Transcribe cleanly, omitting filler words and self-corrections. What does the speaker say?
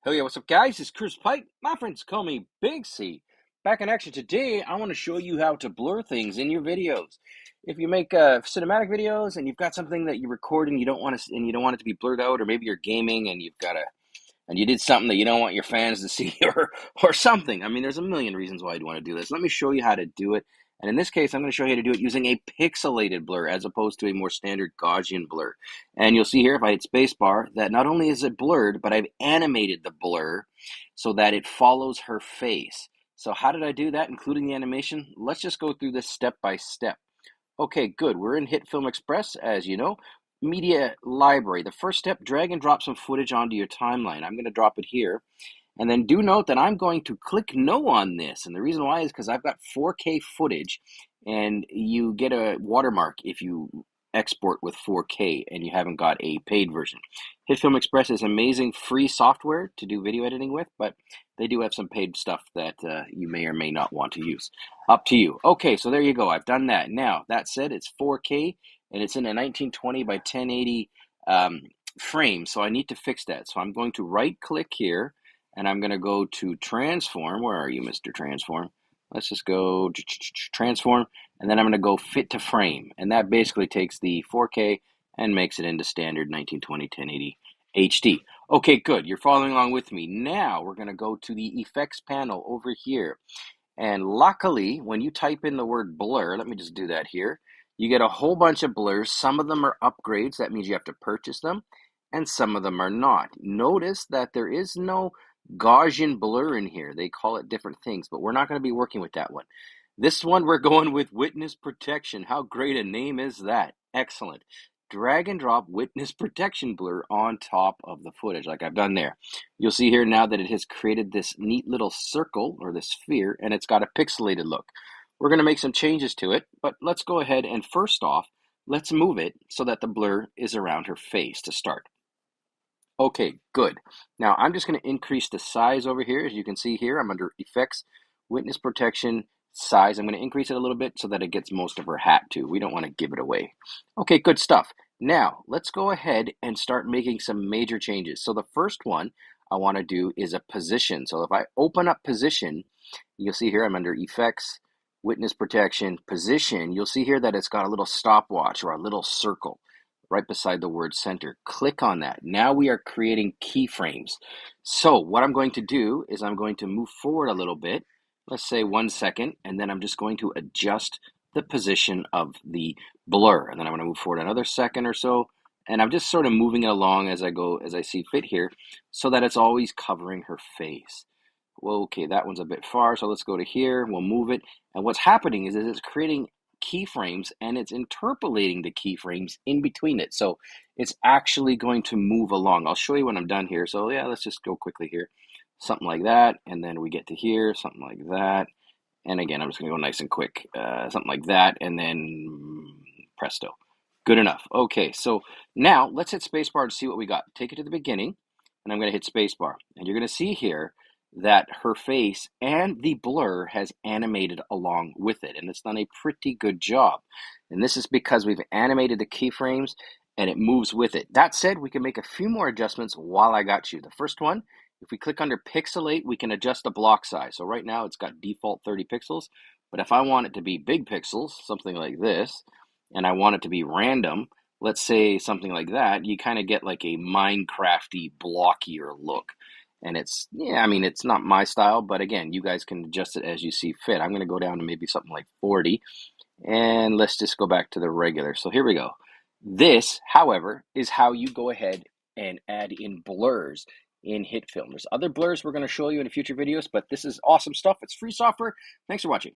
Hell yeah, what's up, guys? It's Chris Pike. My friends call me Big C. Back in action today, I want to show you how to blur things in your videos. If you make cinematic videos and you've got something that you record and you don't want it to be blurred out, or maybe you're gaming and you did something that you don't want your fans to see, or something. I mean, there's a million reasons why you'd want to do this. Let me show you how to do it. And in this case, I'm going to show you how to do it using a pixelated blur as opposed to a more standard Gaussian blur. And you'll see here, if I hit spacebar, that not only is it blurred, but I've animated the blur so that it follows her face. So how did I do that, including the animation? Let's just go through this step by step. Okay, good. We're in HitFilm Express, as you know. Media library. The first step, drag and drop some footage onto your timeline. I'm going to drop it here. And then do note that I'm going to click no on this. And the reason why is because I've got 4K footage, and you get a watermark if you export with 4K and you haven't got a paid version. HitFilm Express is amazing free software to do video editing with, but they do have some paid stuff that you may or may not want to use. Up to you. Okay, so there you go. I've done that. Now, that said, it's 4K and it's in a 1920 by 1080 frame, so I need to fix that. So I'm going to right click here and I'm going to go to transform. Where are you, Mr. Transform? Let's just go transform, and then I'm going to go fit to frame, and that basically takes the 4K and makes it into standard 1920 1080 HD. Okay, good. You're following along with me. Now we're going to go to the effects panel over here. And luckily, when you type in the word blur, let me just do that here, you get a whole bunch of blurs. Some of them are upgrades. That means you have to purchase them. And some of them are not. Notice that there is no Gaussian blur in here. They call it different things, but we're not going to be working with that one. This one, we're going with witness protection. How great a name is that? Excellent. Drag and drop witness protection blur on top of the footage like I've done there. You'll see here now that it has created this neat little circle or this sphere, and it's got a pixelated look. We're going to make some changes to it, but let's go ahead and first off, let's move it so that the blur is around her face to start. Okay, good. Now I'm just going to increase the size over here. As you can see here, I'm under Effects, Witness Protection, Size. I'm going to increase it a little bit so that it gets most of her hat too. We don't want to give it away. Okay, good stuff. Now let's go ahead and start making some major changes. So the first one I want to do is a position. So if I open up position, you'll see here I'm under Effects, Witness Protection, Position. You'll see here that it's got a little stopwatch or a little circle right beside the word center. Click on that. Now we are creating keyframes. So what I'm going to do is I'm going to move forward a little bit, let's say 1 second, and then I'm just going to adjust the position of the blur. And then I'm going to move forward another second or so, and I'm just sort of moving it along as I go, as I see fit here, so that it's always covering her face. Well, okay, that one's a bit far, so let's go to here, we'll move it, and what's happening is it's creating keyframes and it's interpolating the keyframes in between it. So it's actually going to move along. I'll show you when I'm done here. So yeah, let's just go quickly here. Something like that, and then we get to here, something like that. And again, I'm just going to go nice and quick. Something like that, and then presto. Good enough. Okay, so now let's hit spacebar to see what we got. Take it to the beginning, and I'm going to hit spacebar. And you're going to see here that her face and the blur has animated along with it, and it's done a pretty good job. And this is because we've animated the keyframes and it moves with it. That said, we can make a few more adjustments while I got you. The first one, if we click under pixelate, we can adjust the block size. So right now it's got default 30 pixels, but if I want it to be big pixels, something like this, and I want it to be random, let's say something like that, you kind of get like a Minecrafty blockier look. And it's, yeah, I mean, it's not my style, but again, you guys can adjust it as you see fit. I'm going to go down to maybe something like 40, and let's just go back to the regular. So here we go. This, however, is how you go ahead and add in blurs in HitFilm. There's other blurs we're going to show you in future videos, but this is awesome stuff. It's free software. Thanks for watching.